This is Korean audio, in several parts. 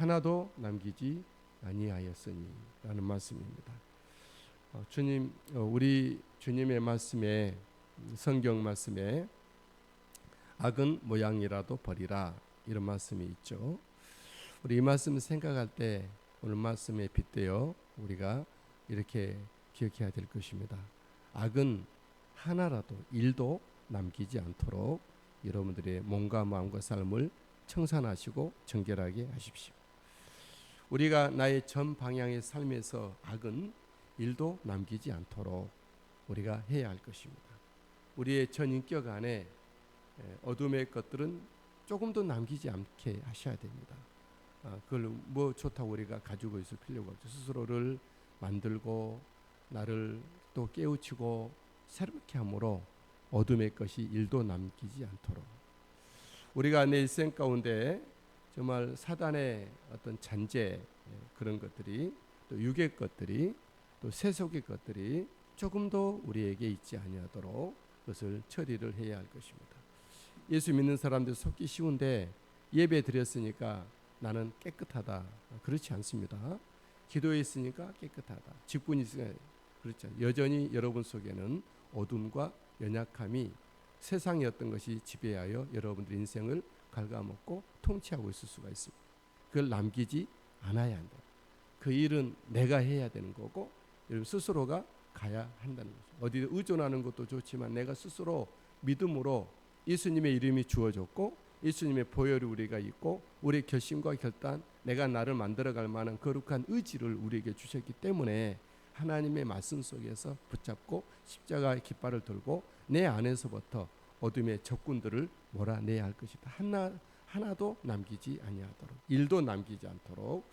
하나도 남기지 아니하였으니 라는 말씀입니다. 주님, 우리 주님의 말씀에, 성경 말씀에 악은 모양이라도 버리라 이런 말씀이 있죠. 우리 이 말씀을 생각할 때 오늘 말씀에 빗대어 우리가 이렇게 기억해야 될 것입니다. 악은 하나라도 일도 남기지 않도록 여러분들의 몸과 마음과 삶을 청산하시고 정결하게 하십시오. 우리가 나의 전 방향의 삶에서 악은 일도 남기지 않도록 우리가 해야 할 것입니다. 우리의 전 인격 안에 어둠의 것들은 조금도 남기지 않게 하셔야 됩니다. 그걸 뭐 좋다고 우리가 가지고 있을 필요가 없죠. 스스로를 만들고 나를 또 깨우치고 새롭게 함으로 어둠의 것이 일도 남기지 않도록 우리가 내 일생 가운데 정말 사단의 어떤 잔재 그런 것들이 또 육의 것들이 또 세속의 것들이 조금도 우리에게 있지 아니하도록 그것을 처리를 해야 할 것입니다. 예수 믿는 사람들 속기 쉬운데 예배 드렸으니까 나는 깨끗하다. 그렇지 않습니다. 기도했으니까 깨끗하다. 직분이 있으니까 그렇죠. 여전히 여러분 속에는 어둠과 연약함이 세상의 어떤 것이 지배하여 여러분들 인생을 갉아먹고 통치하고 있을 수가 있습니다. 그걸 남기지 않아야 한다. 그 일은 내가 해야 되는 거고 여러분 스스로가 가야 한다는 거죠. 어디 의존하는 것도 좋지만 내가 스스로 믿음으로 예수님의 이름이 주어졌고 예수님의 보혈이 우리가 있고 우리의 결심과 결단, 내가 나를 만들어갈 만한 거룩한 의지를 우리에게 주셨기 때문에 하나님의 말씀 속에서 붙잡고 십자가의 깃발을 들고 내 안에서부터 어둠의 적군들을 몰아내야 할 것이다. 하나도 남기지 아니하도록, 일도 남기지 않도록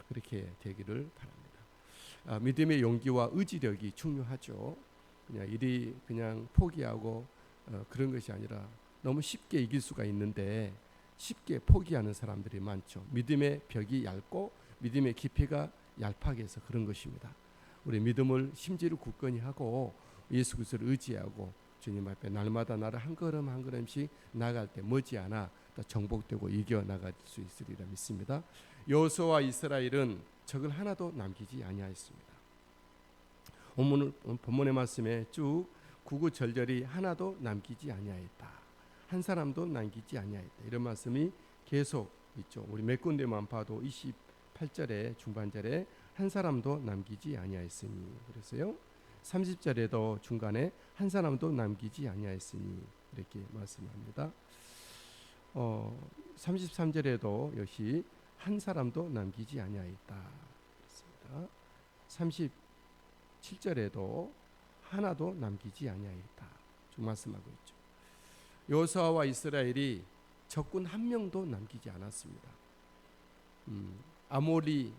그렇게 되기를 바랍니다. 믿음의 용기와 의지력이 중요하죠. 그냥 일이 그냥 포기하고 그런 것이 아니라 너무 쉽게 이길 수가 있는데 쉽게 포기하는 사람들이 많죠. 믿음의 벽이 얇고 믿음의 깊이가 얄팍해서 해서 그런 것입니다. 우리 믿음을 심지를 굳건히 하고 예수 그리스도를 의지하고 주님 앞에 날마다 나를 한 걸음 한 걸음씩 나갈 때 머지않아 정복되고 이겨나갈 수 있으리라 믿습니다. 여호수아와 이스라엘은 적을 하나도 남기지 아니하였습니다. 본문의 말씀에 쭉 구구절절히 하나도 남기지 아니하였다. 한 사람도 남기지 아니하였다. 이런 말씀이 계속 있죠. 우리 몇 군데만 봐도 28절에 중반절에 한 사람도 남기지 아니하였으니 그랬어요. 30절에도 중간에 한 사람도 남기지 아니하였으니 이렇게 말씀합니다. 33절에도 역시 한 사람도 남기지 아니하였다. 그렇습니다. 37절에도 하나도 남기지 아니하였다. 쭉 말씀하고 있죠. 여호수아와 이스라엘이 적군 한 명도 남기지 않았습니다. 아모리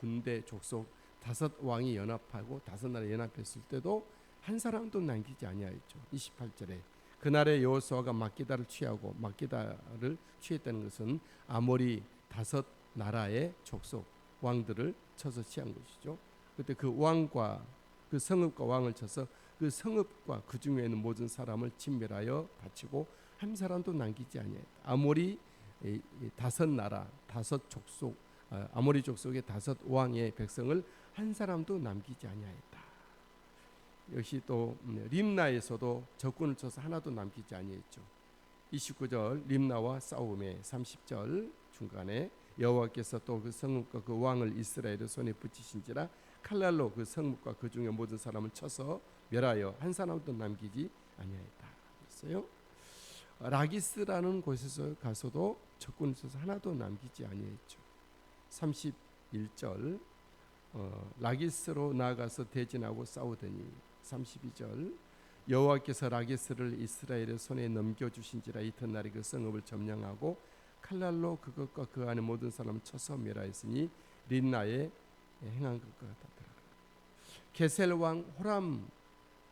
군대 족속 5 왕이 연합하고 5 나라 연합했을 때도 한 사람도 남기지 아니하였죠. 28절에 그날에 여호수아가 막기다를 취하고 막기다를 취했다는 것은 아모리 5 나라의 족속 왕들을 쳐서 취한 것이죠. 그때 그 왕과 그 성읍과 왕을 쳐서 그 성읍과 그 중에 있는 모든 사람을 진멸하여 바치고 한 사람도 남기지 아니하였다. 아모리 5 나라 5 족속 아모리 족속의 5 왕의 백성을 한 사람도 남기지 아니하였다. 역시 또 림나에서도 적군을 쳐서 하나도 남기지 아니했죠. 29절 림나와 싸움에 30절 중간에 여호와께서 또 그 성읍과 그 왕을 이스라엘의 손에 붙이신지라 칼날로 그 성읍과 그 중에 모든 사람을 쳐서 멸하여 한 사람도 남기지 아니하였다. 그랬어요. 라기스라는 곳에서 가서도 적군을 쳐서 하나도 남기지 아니했죠. 31절 라기스로 나아가서 대진하고 싸우더니 32절 여호와께서 라기스를 이스라엘의 손에 넘겨주신지라 이튿날에 그 성읍을 점령하고 칼날로 그것과 그 안에 모든 사람을 쳐서 멸하였으니 림나에 행한 것과 같았더라. 게셀 왕 호람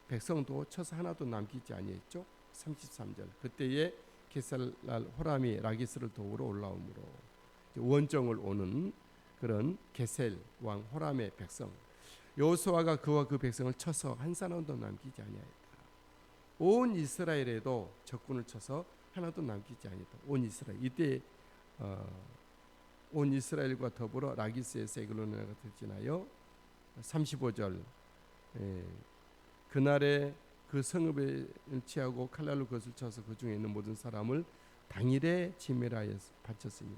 백성도 쳐서 하나도 남기지 아니했죠. 33절 그때에 게셀 호람이 라기스를 도우러 올라오므로 원정을 오는 그런 게셀 왕 호람의 백성 여호수아가 그와 그 백성을 쳐서 한 사람도 남기지 아니하였다. 온 이스라엘에도 적군을 쳐서 하나도 남기지 아니했다. 온 이스라엘 이때 온 이스라엘과 더불어 라기스에서 에글론에 지나여 35절 그날에 그 성읍에 취하고 칼날로 그것을 쳐서 그 중에 있는 모든 사람을 당일에 지멸하여 바쳤으니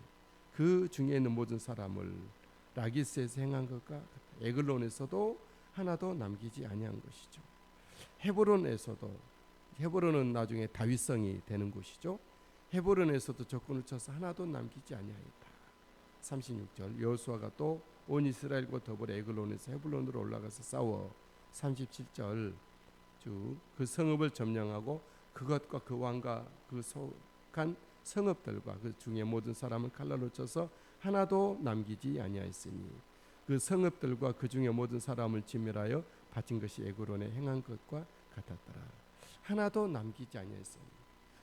그 중에 있는 모든 사람을 라기스에서 행한 것과 에글론에서도 하나도 남기지 아니한 것이죠. 헤브론은 나중에 다윗성이 되는 곳이죠. 헤브론에서도 적군을 쳐서 하나도 남기지 아니하였다. 36절 여호수아가 또 온 이스라엘과 더불어 에글론에서 헤브론으로 올라가서 싸워 37절 그 성읍을 점령하고 그것과 그 왕과 그 속한 성읍들과 그 중에 모든 사람을 칼날로 쳐서 하나도 남기지 아니하였으니 그 성읍들과 그 중에 모든 사람을 진멸하여 바친 것이 에글론에 행한 것과 같았더라. 하나도 남기지 아니하였으니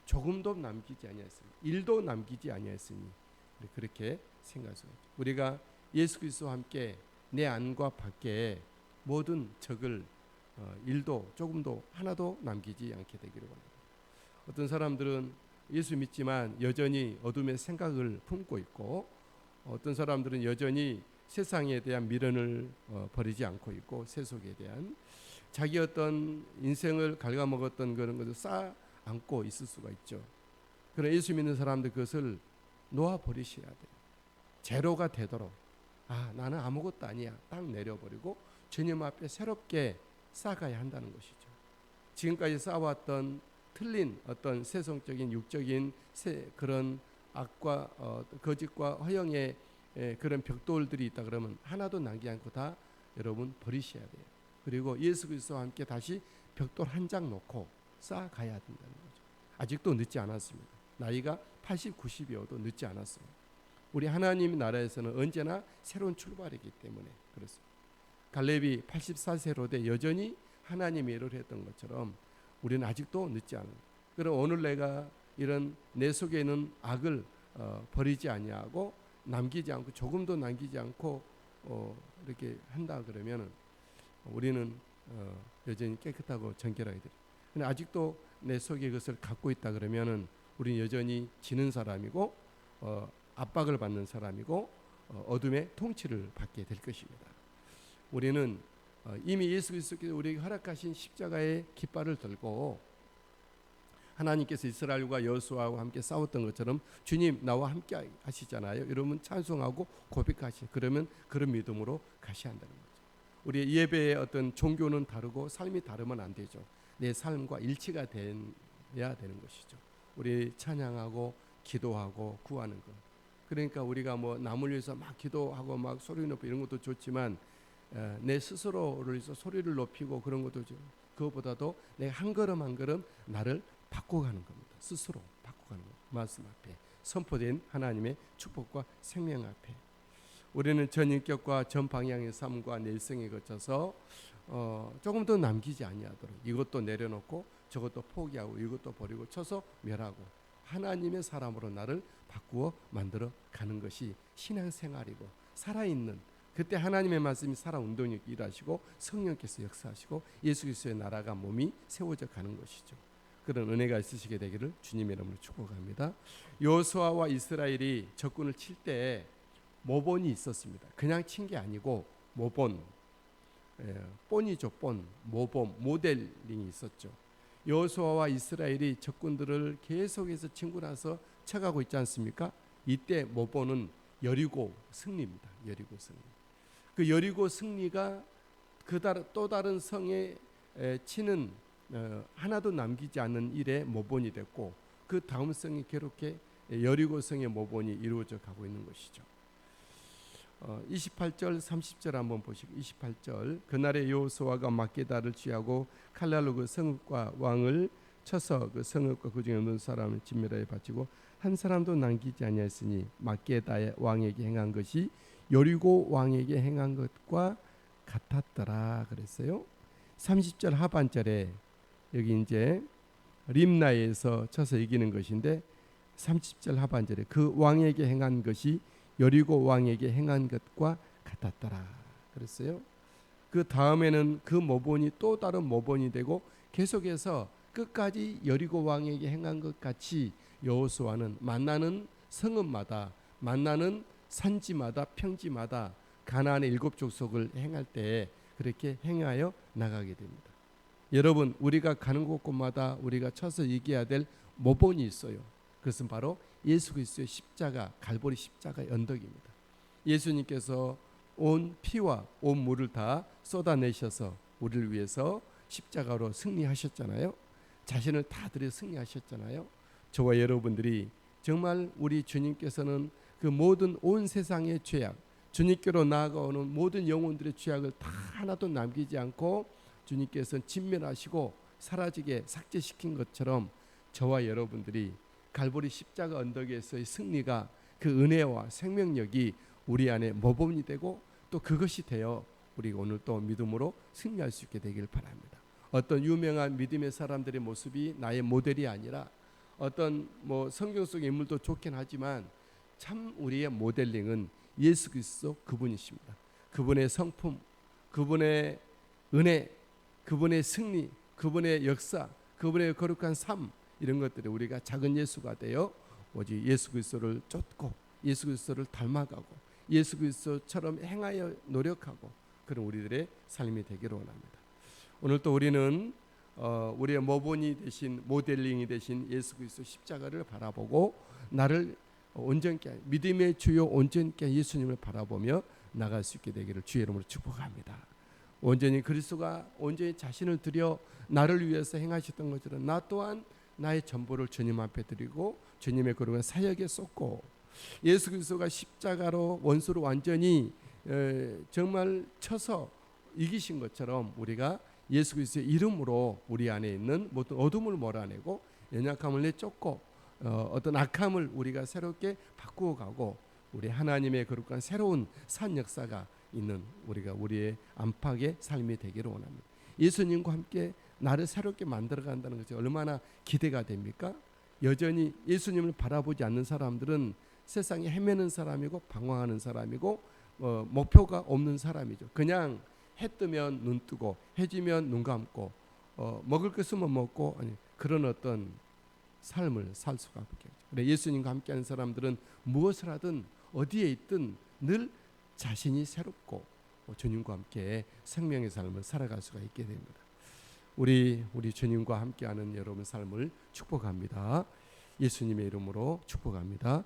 조금도 남기지 아니하였으니 일도 남기지 아니하였으니 그렇게 생각하죠. 우리가 예수 그리스도와 함께 내 안과 밖에 모든 적을 일도 조금도 하나도 남기지 않게 되기를 원합니다. 어떤 사람들은 예수 믿지만 여전히 어둠의 생각을 품고 있고 어떤 사람들은 여전히 세상에 대한 미련을 버리지 않고 있고 세속에 대한 자기 어떤 인생을 갉아먹었던 그런 것을 쌓아 안고 있을 수가 있죠. 그러나 예수 믿는 사람들 그것을 놓아버리셔야 돼요. 제로가 되도록 나는 아무것도 아니야 딱 내려버리고 주님 앞에 새롭게 쌓아가야 한다는 것이죠. 지금까지 쌓아왔던 틀린 어떤 세속적인 육적인 그런 악과 거짓과 허영의 그런 벽돌들이 있다 그러면 하나도 남기지 않고 다 여러분 버리셔야 돼요. 그리고 예수 그리스도와 함께 다시 벽돌 한 장 놓고 쌓아가야 된다는 거죠. 아직도 늦지 않았습니다. 나이가 80, 90이어도 늦지 않았습니다. 우리 하나님 나라에서는 언제나 새로운 출발이기 때문에 그렇습니다. 갈렙이 84세로 돼 여전히 하나님의 일을 했던 것처럼 우리는 아직도 늦지 않은. 그럼 오늘 내가 이런 내 속에 있는 악을 버리지 아니하고 남기지 않고 조금도 남기지 않고 이렇게 한다 그러면은 우리는 여전히 깨끗하고 정결하게 돼요. 근데 아직도 내 속에 그것을 갖고 있다 그러면은 우리는 여전히 지는 사람이고 압박을 받는 사람이고 어둠의 통치를 받게 될 것입니다. 우리는 이미 예수 그리스도께서 우리에게 허락하신 십자가의 깃발을 들고 하나님께서 이스라엘과 여호수아와 함께 싸웠던 것처럼 주님 나와 함께 하시잖아요. 여러분 찬송하고 고백하시. 그러면 그런 믿음으로 가셔야 한다는 거죠. 우리의 예배의 어떤 종교는 다르고 삶이 다르면 안 되죠. 내 삶과 일치가 돼야 되는 것이죠. 우리 찬양하고 기도하고 구하는 것. 그러니까 우리가 뭐 남을 위해서 막 기도하고 막 소리 높이고 이런 것도 좋지만 내 스스로를 위해서 소리를 높이고 그런 것도 좋죠. 그것보다도 내가 한 걸음 한 걸음 나를 바꿔가는 겁니다. 스스로 바꿔가는 겁니다. 말씀 앞에 선포된 하나님의 축복과 생명 앞에 우리는 전인격과 전방향의 삶과 내 일생에 거쳐서 조금 더 남기지 아니하도록 이것도 내려놓고 저것도 포기하고 이것도 버리고 쳐서 멸하고 하나님의 사람으로 나를 바꾸어 만들어 가는 것이 신앙생활이고 살아있는 그때 하나님의 말씀이 살아 운동력 일하시고 성령께서 역사하시고 예수 그리스도의 나라가 몸이 세워져 가는 것이죠. 그런 은혜가 있으시게 되기를 주님의 이름으로 축복합니다. 여호수아와 이스라엘이 적군을 칠 때 모본이 있었습니다. 그냥 친 게 아니고 모본, 본이죠. 본, 모본, 모델링이 있었죠. 여호수아와 이스라엘이 적군들을 계속해서 치고 나서 쳐가고 있지 않습니까? 이때 모본은 여리고 승리입니다. 여리고 승리. 그 여리고 승리가 또 다른 성에 치는 하나도 남기지 않는 일의 모본이 됐고 그 다음 성이 그렇게 여리고 성의 모본이 이루어져 가고 있는 것이죠. 28절 30절 한번 보시고 28절 그날에 여호수아가 막게다를 취하고 칼날로 그 성읍과 왕을 쳐서 그 성읍과 그 중에 없는 사람을 진멸하여 바치고 한 사람도 남기지 아니하였으니 막게다의 왕에게 행한 것이 여리고 왕에게 행한 것과 같았더라 그랬어요. 30절 하반절에 여기 이제 림나에서 쳐서 이기는 것인데 30절 하반절에 그 왕에게 행한 것이 여리고 왕에게 행한 것과 같았더라 그랬어요. 그 다음에는 그 모본이 또 다른 모본이 되고 계속해서 끝까지 여리고 왕에게 행한 것 같이 여호수아는 만나는 성읍마다 만나는 산지마다 평지마다 가나안의 7 족속을 행할 때 그렇게 행하여 나가게 됩니다. 여러분, 우리가 가는 곳곳마다 우리가 쳐서 얘기해야 될 모본이 있어요. 그것은 바로 예수 그리스도의 십자가, 갈보리 십자가의 언덕입니다. 예수님께서 온 피와 온 물을 다 쏟아내셔서 우리를 위해서 십자가로 승리하셨잖아요. 자신을 다 드려 승리하셨잖아요. 저와 여러분들이 정말 우리 주님께서는 그 모든 온 세상의 죄악, 주님께로 나아가오는 모든 영혼들의 죄악을 다 하나도 남기지 않고 주님께서는 진멸하시고 사라지게 삭제시킨 것처럼 저와 여러분들이 갈보리 십자가 언덕에서의 승리가 그 은혜와 생명력이 우리 안에 모범이 되고 또 그것이 되어 우리가 오늘 또 믿음으로 승리할 수 있게 되길 바랍니다. 어떤 유명한 믿음의 사람들의 모습이 나의 모델이 아니라 어떤 성경 속의 인물도 좋긴 하지만 참 우리의 모델링은 예수 그리스도 그분이십니다. 그분의 성품, 그분의 은혜, 그분의 승리, 그분의 역사, 그분의 거룩한 삶, 이런 것들이 우리가 작은 예수가 되어 오직 예수 그리스도를 쫓고 예수 그리스도를 닮아가고 예수 그리스도처럼 행하여 노력하고 그런 우리들의 삶이 되기를 원합니다. 오늘 또 우리는 우리의 모본이 되신, 모델링이 되신 예수 그리스도 십자가를 바라보고 나를 온전케, 믿음의 주요 온전케 예수님을 바라보며 나갈 수 있게 되기를 주의 이름으로 축복합니다. 온전히 그리스도가 온전히 자신을 드려 나를 위해서 행하셨던 것처럼 나 또한 나의 전부를 주님 앞에 드리고 주님의 거룩한 사역에 쏟고 예수 그리스도가 십자가로 원수를 완전히 정말 쳐서 이기신 것처럼 우리가 예수 그리스도의 이름으로 우리 안에 있는 모든 어둠을 몰아내고 연약함을 내쫓고 어떤 악함을 우리가 새롭게 바꾸어 가고 우리 하나님의 거룩한 새로운 산 역사가 있는 우리가 우리의 안팎의 삶이 되기를 원합니다. 예수님과 함께 나를 새롭게 만들어 간다는 것이 얼마나 기대가 됩니까? 여전히 예수님을 바라보지 않는 사람들은 세상에 헤매는 사람이고 방황하는 사람이고 목표가 없는 사람이죠. 그냥 해 뜨면 눈 뜨고 해 지면 눈 감고 먹을 것은 먹고 그런 어떤 삶을 살 수가 없겠죠. 그래 예수님과 함께하는 사람들은 무엇을 하든 어디에 있든 늘 자신이 새롭고 주님과 함께 생명의 삶을 살아갈 수가 있게 됩니다. 우리 주님과 함께하는 여러분 삶을 축복합니다. 예수님의 이름으로 축복합니다.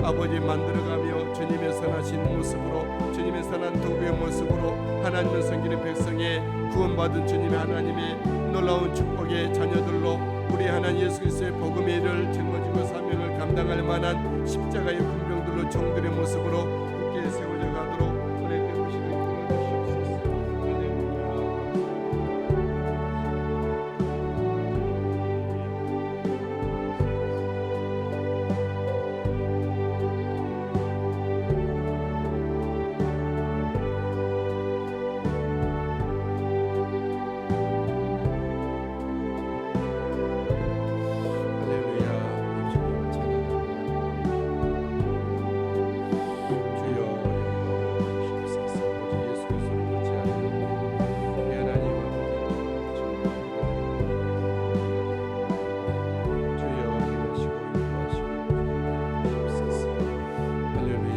아버지 만들어가며 주님의 선하신 모습으로 주님의 선한 도구의 모습으로 하나님을 섬기는 백성의 구원받은 주님의 하나님의 놀라운 축복의 자녀들로 우리 하나님 예수 그리스도의 복음의 일을 짊어지고 사명을 감당할 만한 십자가의 군병들로 종들의 모습으로 굳게 세워져 가도록